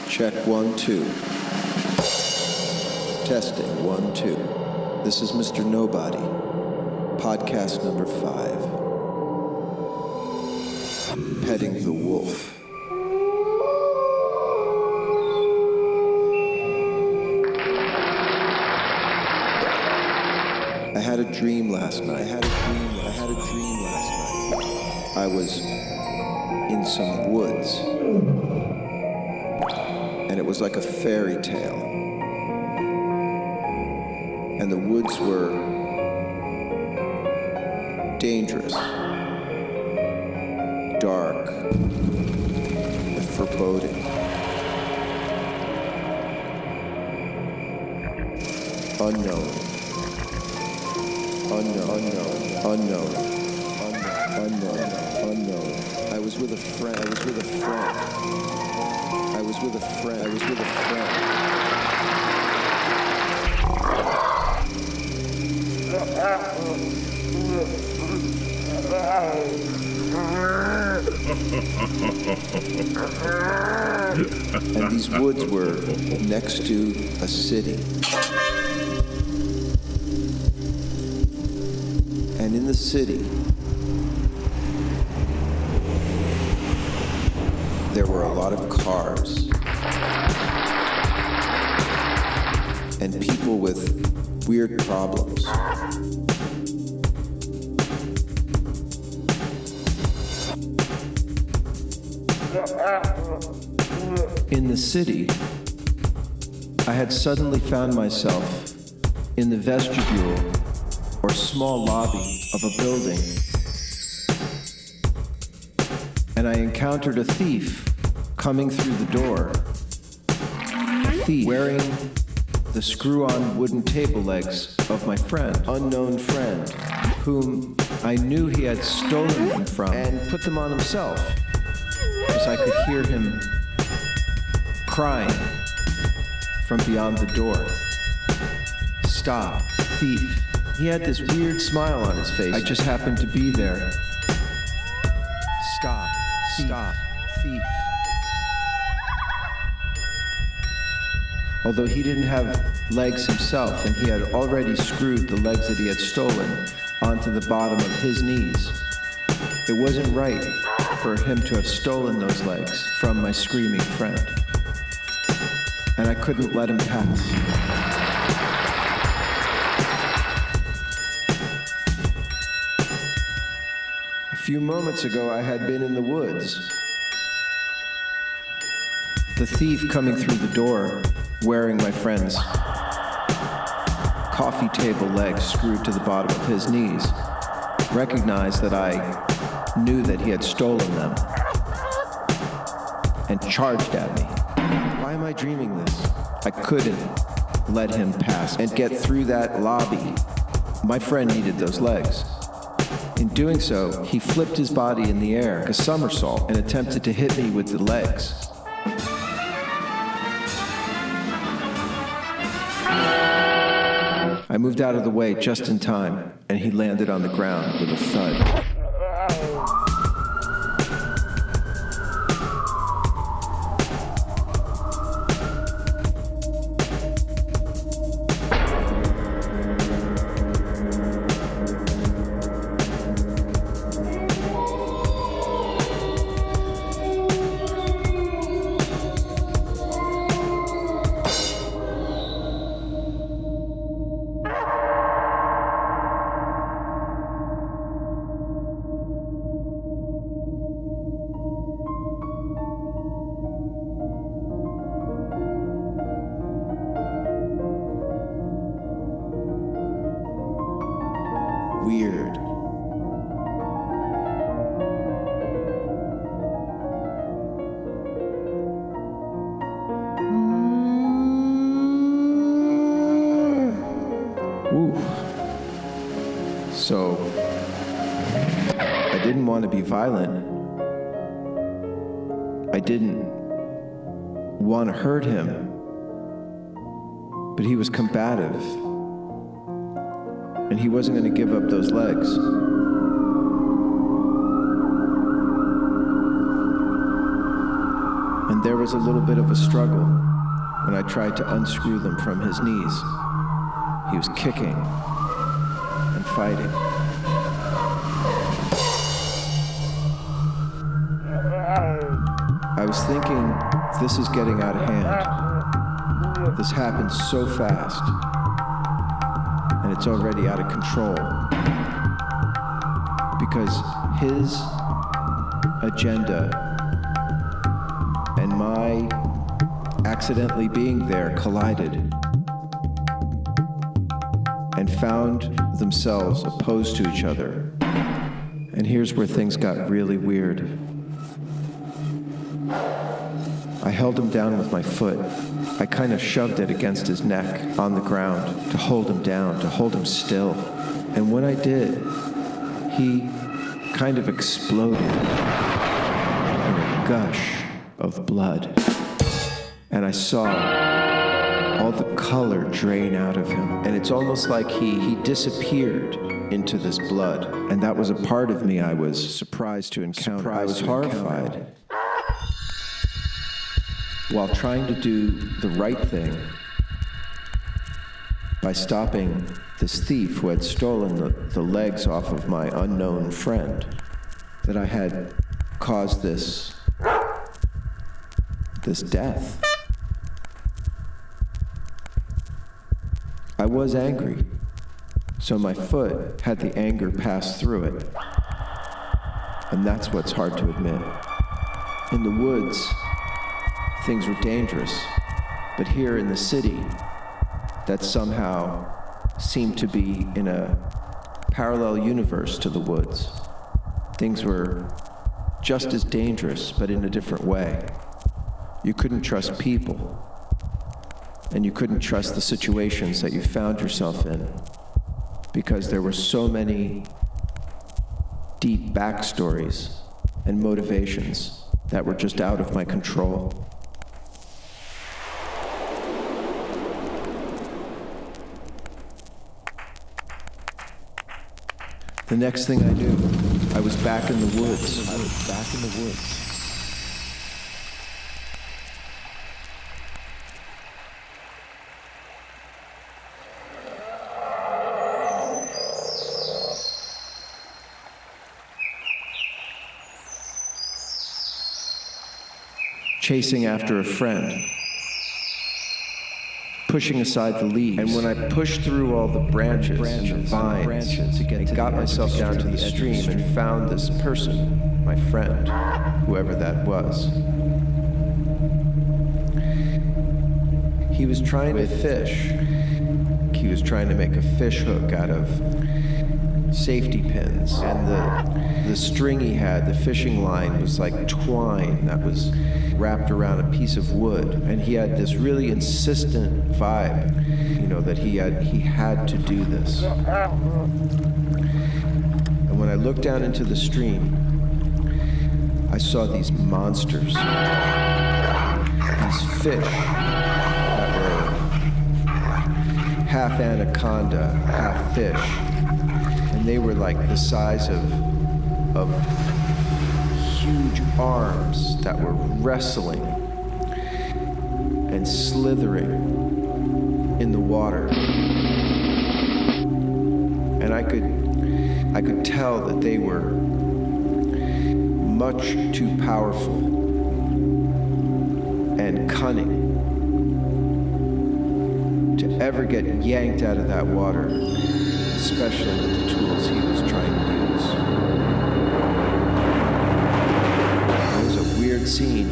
Check 1, 2. Testing 1, 2. This is Mr. Nobody, podcast number 5. Petting the wolf. I had a dream last night. I was in some woods, and it was like a fairy tale. And the woods were dangerous, dark, and foreboding. Unknown. I was with a friend. And these woods were next to a city. And in the city, there were a lot of cars and people with weird problems. In the city, I had suddenly found myself in the vestibule or small lobby of a building, and I encountered a thief coming through the door. A thief wearing the screw-on wooden table legs of my friend, unknown friend, whom I knew he had stolen them from and put them on himself, because I could hear him crying from beyond the door. Stop, thief. He had this weird smile on his face. I just happened to be there. Stop, thief. Although he didn't have legs himself, and he had already screwed the legs that he had stolen onto the bottom of his knees, it wasn't right for him to have stolen those legs from my screaming friend. And I couldn't let him pass. A few moments ago, I had been in the woods. The thief coming through the door, wearing my friend's coffee table legs screwed to the bottom of his knees, recognized that I knew that he had stolen them and charged at me. Why am I dreaming this? I couldn't let him pass and get through that lobby. My friend needed those legs. In doing so, he flipped his body in the air, a somersault, and attempted to hit me with the legs. I moved out of the way just in time, and he landed on the ground with a thud. Weird. Woo. So, I didn't want to be violent. I didn't want to hurt him. But he was combative. And he wasn't going to give up those legs. And there was a little bit of a struggle when I tried to unscrew them from his knees. He was kicking and fighting. I was thinking, this is getting out of hand. This happens so fast, and it's already out of control. Because his agenda and my accidentally being there collided and found themselves opposed to each other. And here's where things got really weird. I held him down with my foot. I kind of shoved it against his neck on the ground to hold him down, to hold him still. And when I did, he kind of exploded in a gush of blood. And I saw all the color drain out of him. And it's almost like he disappeared into this blood. And that was a part of me I was surprised to encounter. I was horrified. While trying to do the right thing by stopping this thief who had stolen the legs off of my unknown friend, that I had caused this death. I was angry, so my foot had the anger pass through it. And that's what's hard to admit. In the woods, things were dangerous, but here in the city, that somehow seemed to be in a parallel universe to the woods. Things were just as dangerous, but in a different way. You couldn't trust people, and you couldn't trust the situations that you found yourself in, because there were so many deep backstories and motivations that were just out of my control. The next thing I knew, I was back in the woods. Chasing after a friend, pushing aside the leaves. And when I pushed through all the branches and the vines, I got myself down to the stream and found this person, my friend, whoever that was. He was trying to fish. He was trying to make a fish hook out of safety pins. And the string he had, the fishing line, was like twine that was wrapped around a piece of wood. And he had this really insistent vibe, that he had to do this. And when I looked down into the stream, I saw these monsters, these fish that were half anaconda, half fish. And they were like the size of huge arms that were wrestling and slithering in the water. And I could tell that they were much too powerful and cunning to ever get yanked out of that water, especially with the tools he was trying to use. It was a weird scene.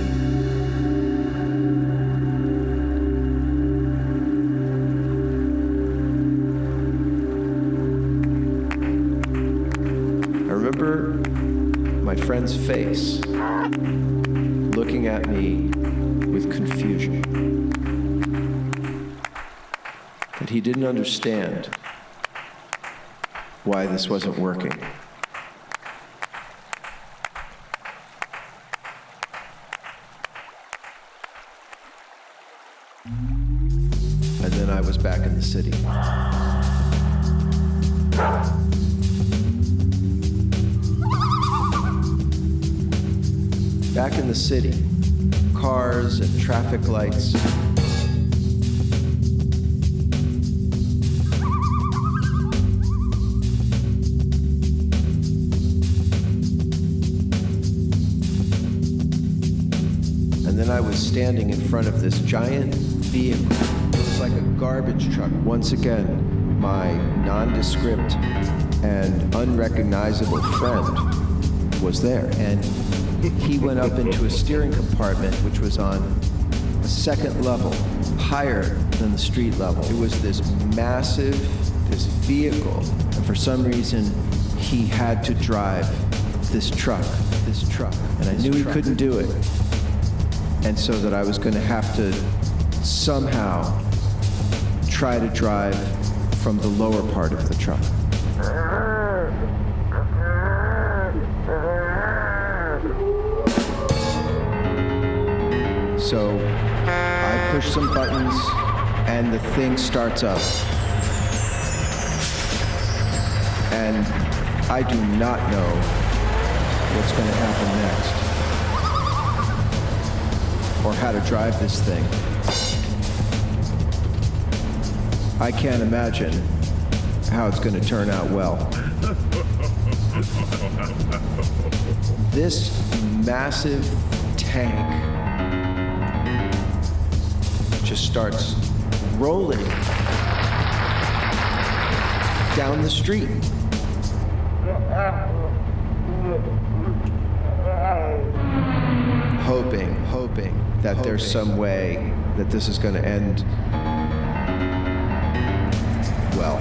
I remember my friend's face looking at me with confusion. That he didn't understand why this wasn't working. And then I was back in the city. Back in the city, cars and traffic lights. And then I was standing in front of this giant vehicle. It was like a garbage truck. Once again, my nondescript and unrecognizable friend was there. And he went up into a steering compartment, which was on a second level, higher than the street level. It was this this vehicle. And for some reason, he had to drive this truck. And I knew he couldn't do it. And so that I was going to have to somehow try to drive from the lower part of the truck. So I push some buttons and the thing starts up. And I do not know what's going to happen next, or how to drive this thing. I can't imagine how it's going to turn out well. This massive tank just starts rolling down the street. Hoping that there's some way that this is going to end well.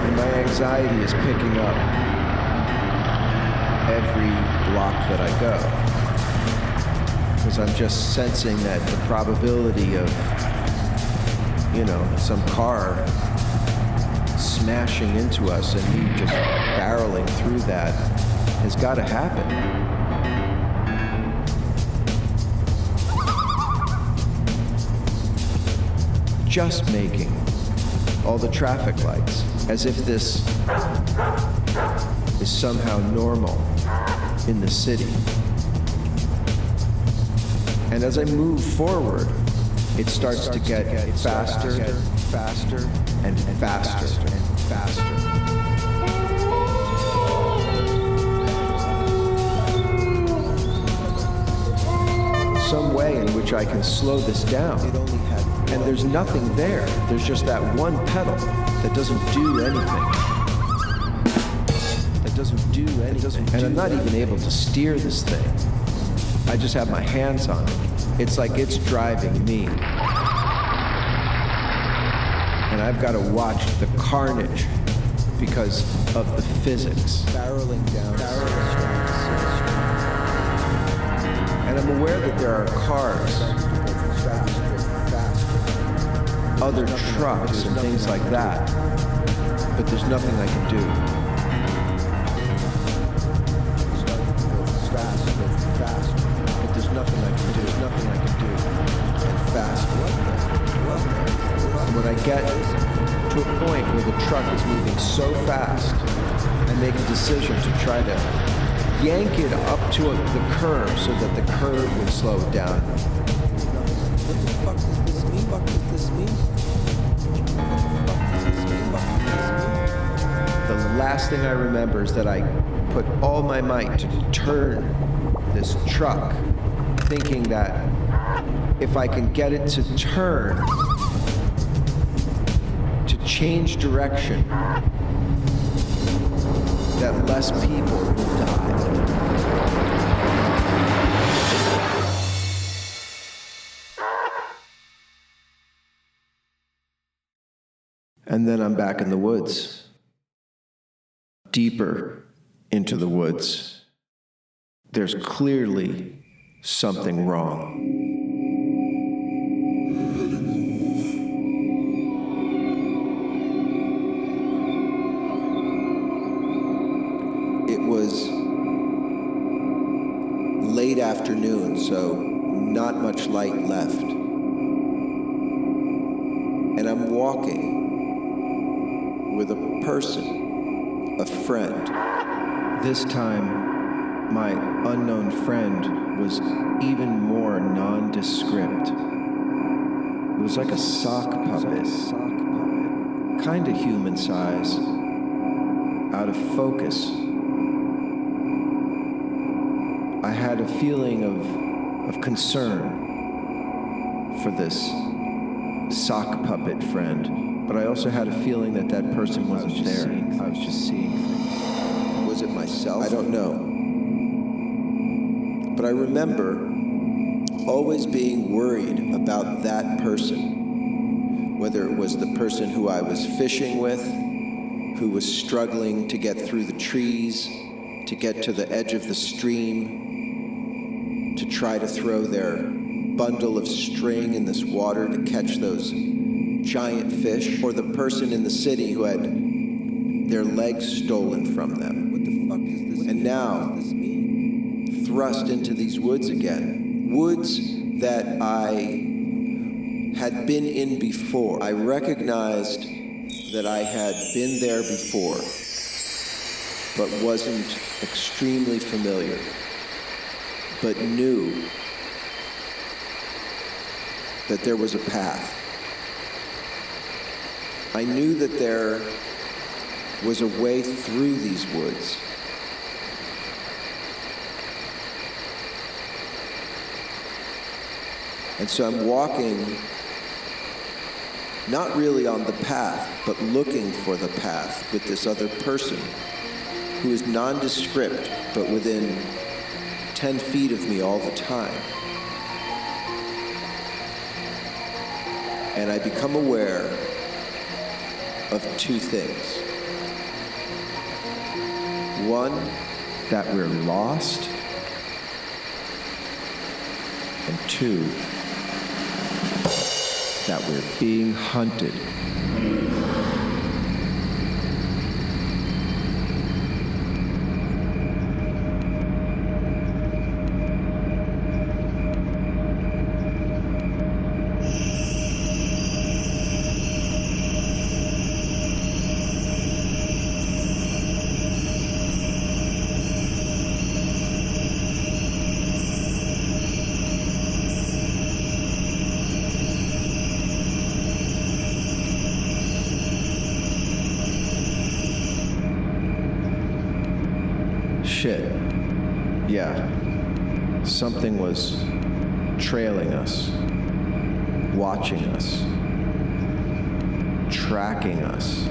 And my anxiety is picking up every block that I go, because I'm just sensing that the probability of some car smashing into us and me just barreling through that has got to happen. Just making all the traffic lights, as if this is somehow normal in the city. And as I move forward, it starts to get faster and faster. Some way in which I can slow this down. And there's nothing there. There's just that one pedal that doesn't do anything. And I'm not even able to steer this thing. I just have my hands on it. It's like it's driving me. And I've got to watch the carnage because of the physics. Barreling down. And I'm aware that there are cars, other trucks and things like that, but there's nothing I can do. But there's nothing I can do. And fast. And when I get to a point where the truck is moving so fast, I make a decision to try to yank it up to the curb so that the curb would slow it down. What the fuck does this mean? The last thing I remember is that I put all my might to turn this truck, thinking that if I can get it to turn, to change direction, that less people will die. And then I'm back in the woods, deeper into the woods. There's clearly something wrong. It was late afternoon, so not much light left. And I'm walking with a person, a friend. This time, my unknown friend was even more nondescript. It was like a sock puppet, kind of human size, out of focus. I had a feeling of concern for this sock puppet friend, but I also had a feeling that that person wasn't there. I was just seeing things. Was it myself? I don't know. But I remember always being worried about that person, whether it was the person who I was fishing with, who was struggling to get through the trees, to get to the edge of the stream, to try to throw their bundle of string in this water to catch those giant fish, or the person in the city who had their legs stolen from them. What the fuck does this mean? And now, thrust into these woods again, woods that I had been in before. I recognized that I had been there before, but wasn't extremely familiar, but knew that there was a path. I knew that there was a way through these woods. And so I'm walking, not really on the path, but looking for the path with this other person who is nondescript, but within 10 feet of me all the time. And I become aware of two things. One, that we're lost. And two, that we're being hunted. Shit. Yeah. Something was trailing us, watching us, tracking us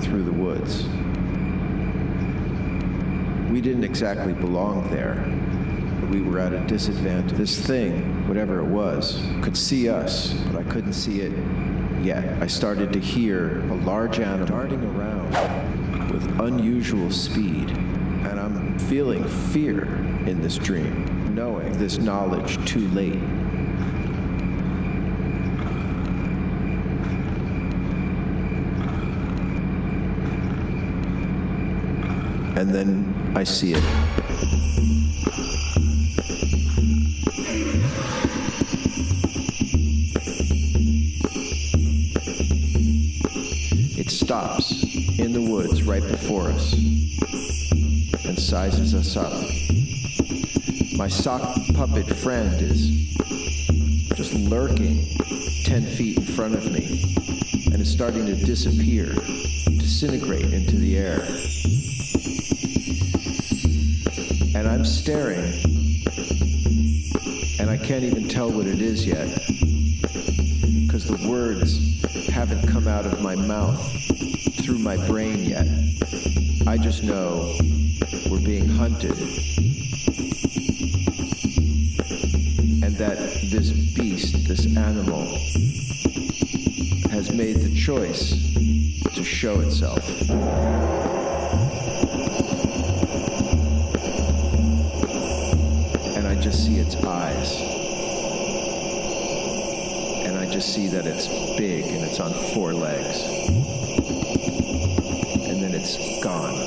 through the woods. We didn't exactly belong there. We were at a disadvantage. This thing, whatever it was, could see us, but I couldn't see it yet. I started to hear a large animal darting around with unusual speed, and I'm feeling fear in this dream, knowing this knowledge too late. And then I see it. It stops in the woods right before us and sizes us up. My sock puppet friend is just lurking 10 feet in front of me and is starting to disappear, disintegrate into the air. And I'm staring, and I can't even tell what it is yet, because the words haven't come out of my mouth through my brain yet. I just know we're being hunted, and that this beast, this animal, has made the choice to show itself. And I just see its eyes, and I just see that it's big and it's on 4 legs. And then it's gone.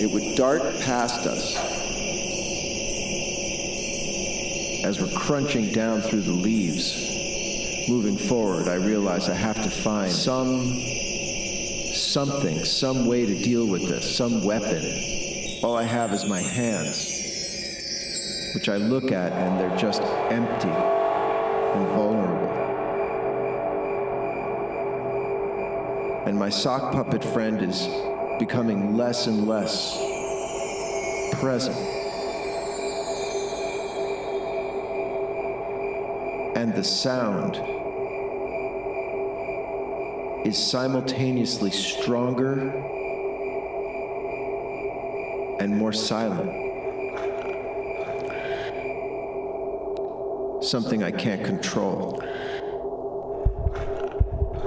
It would dart past us as we're crunching down through the leaves. Moving forward, I realize I have to find some way to deal with this, some weapon. All I have is my hands, which I look at and they're just empty and vulnerable. And my sock puppet friend is becoming less and less present. And the sound is simultaneously stronger and more silent. Something I can't control.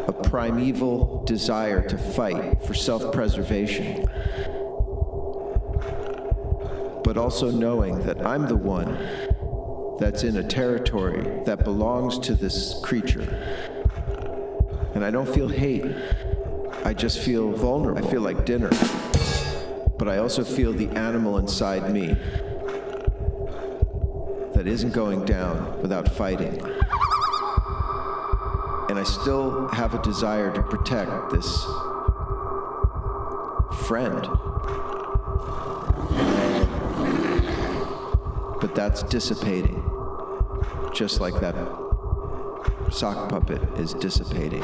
A primeval desire to fight for self-preservation. But also knowing that I'm the one that's in a territory that belongs to this creature. And I don't feel hate. I just feel vulnerable. I feel like dinner. But I also feel the animal inside me that isn't going down without fighting. And I still have a desire to protect this friend. But that's dissipating, just like that sock puppet is dissipating.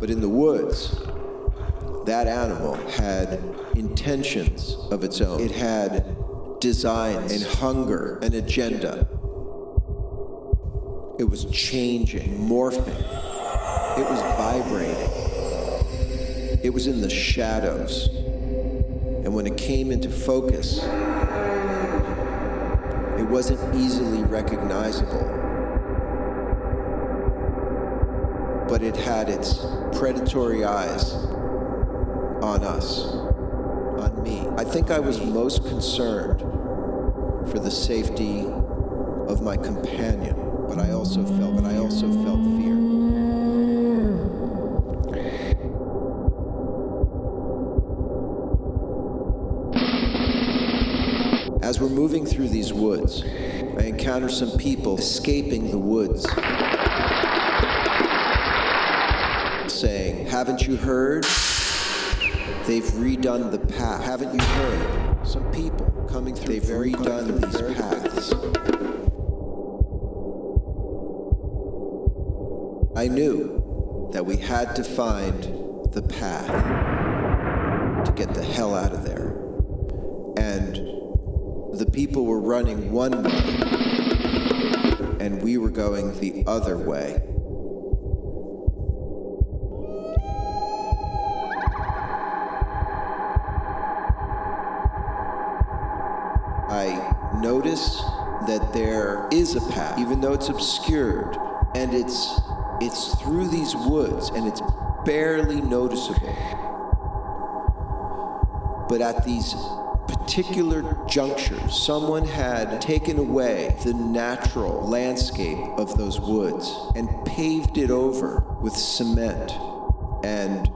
But in the woods, that animal had intentions of its own. It had designs and hunger, an agenda. It was changing, morphing. It was vibrating. It was in the shadows. And when it came into focus, it wasn't easily recognizable. But it had its predatory eyes on us, on me. I think I was most concerned for the safety of my companion, but I also felt fear. As we're moving through these woods, I encounter some people escaping the woods, saying, "Haven't you heard? They've redone the path. Haven't you heard? Some people coming through, they've redone these paths." I knew that we had to find the path to get the hell out of there. And the people were running one way, and we were going the other way. I notice that there is a path, even though it's obscured, and it's through these woods, and it's barely noticeable. But at these particular junctures, someone had taken away the natural landscape of those woods and paved it over with cement and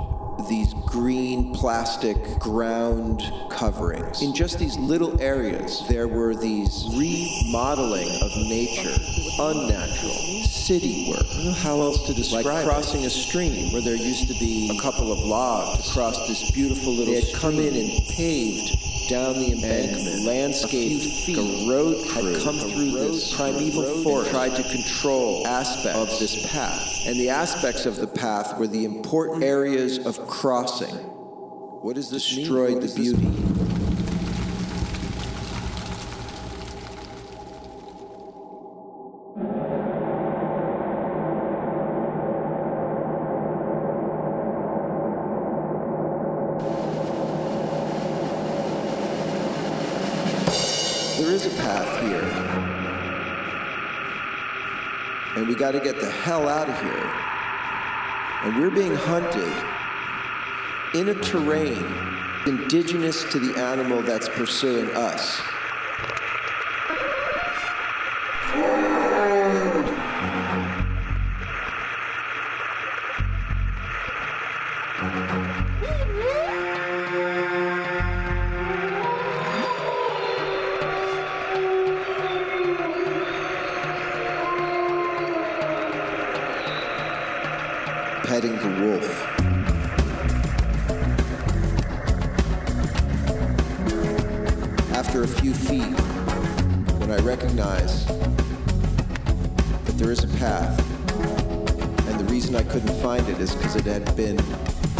these green plastic ground coverings. In just these little areas, there were these remodeling of nature, unnatural, city work. I don't know how else to describe it. Like crossing a stream where there used to be a couple of logs to cross this beautiful little stream. They had come in and paved down the embankment, and landscape, a road had come through this primeval forest, tried to control aspects of this path. And the aspects of the path were the important areas of crossing. What does this mean? Destroyed the beauty. There is a path here, and we got to get the hell out of here. And we're being hunted in a terrain indigenous to the animal that's pursuing us. petting the wolf. After a few feet, when I recognize that there is a path, and the reason I couldn't find it is because it had been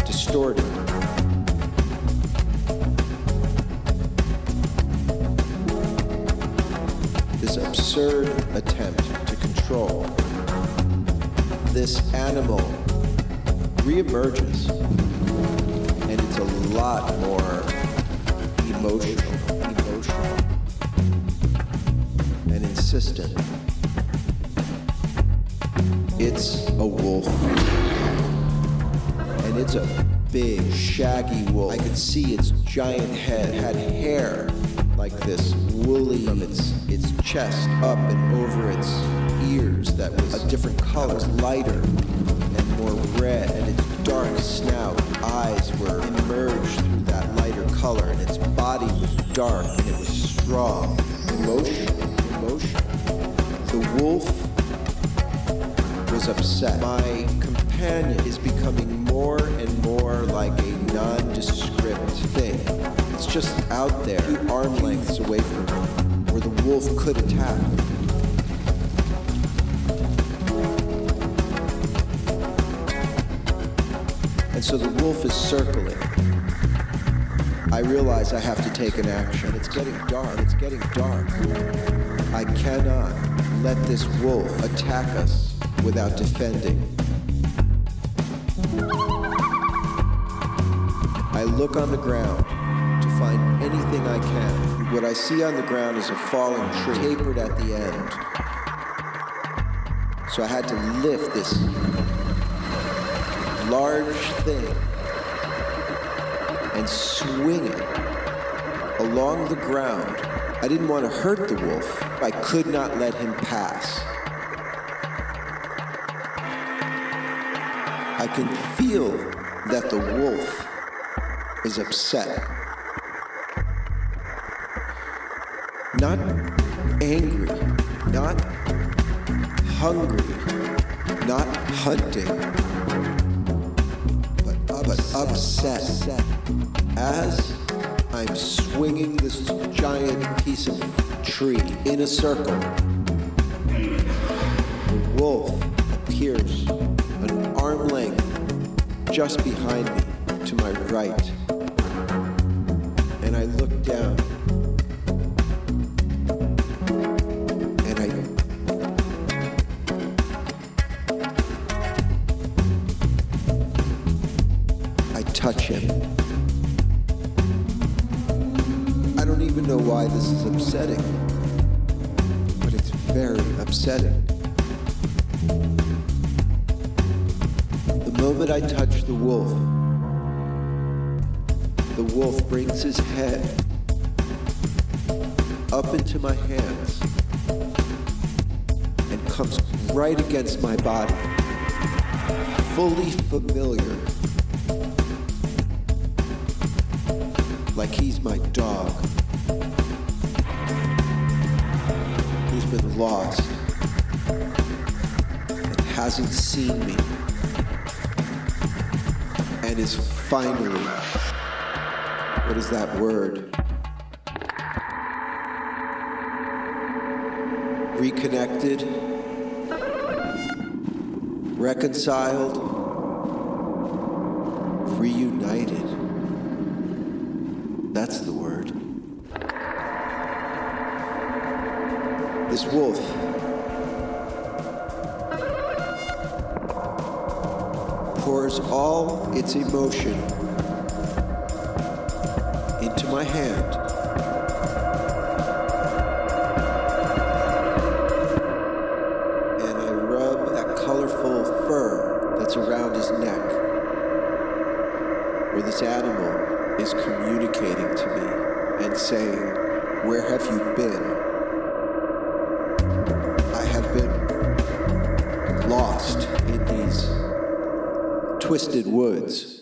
distorted. This absurd attempt to control this animal reemerges, and it's a lot more emotional and insistent. It's a wolf, and it's a big, shaggy wolf. I could see its giant head had hair like this, woolly from its chest up and over its ears that was a different color, lighter and more red, and its dark snout, eyes were emerged through that lighter color, and its body was dark and it was strong, emotional. The wolf was upset. My companion is becoming more and more like a nondescript thing. It's just out there, arm lengths away from me, where the wolf could attack. And so the wolf is circling. I realize I have to take an action. It's getting dark. I cannot let this wolf attack us without defending. I look on the ground to find anything I can. What I see on the ground is a fallen tree, tapered at the end. So I had to lift this large thing and swing it along the ground. I didn't want to hurt the wolf. I could not let him pass. I can feel that the wolf is upset. Not angry, not hungry, not hunting, but upset. As I'm swinging this giant piece of tree in a circle, the wolf appears an arm length just behind me to my right. And I look down and I touch him. I don't even know why this is upsetting, but it's very upsetting. The moment I touch the wolf brings his head up into my hands and comes right against my body, fully familiar, like he's my dog, who's been lost and hasn't seen me, and is finally, what is that word? Reconnected, reconciled, reunited. That's the word. This wolf pours all its emotion into my hand. And I rub that colorful fur that's around his neck, where this animal is communicating to me and saying, "Where have you been? I have been lost in these twisted woods."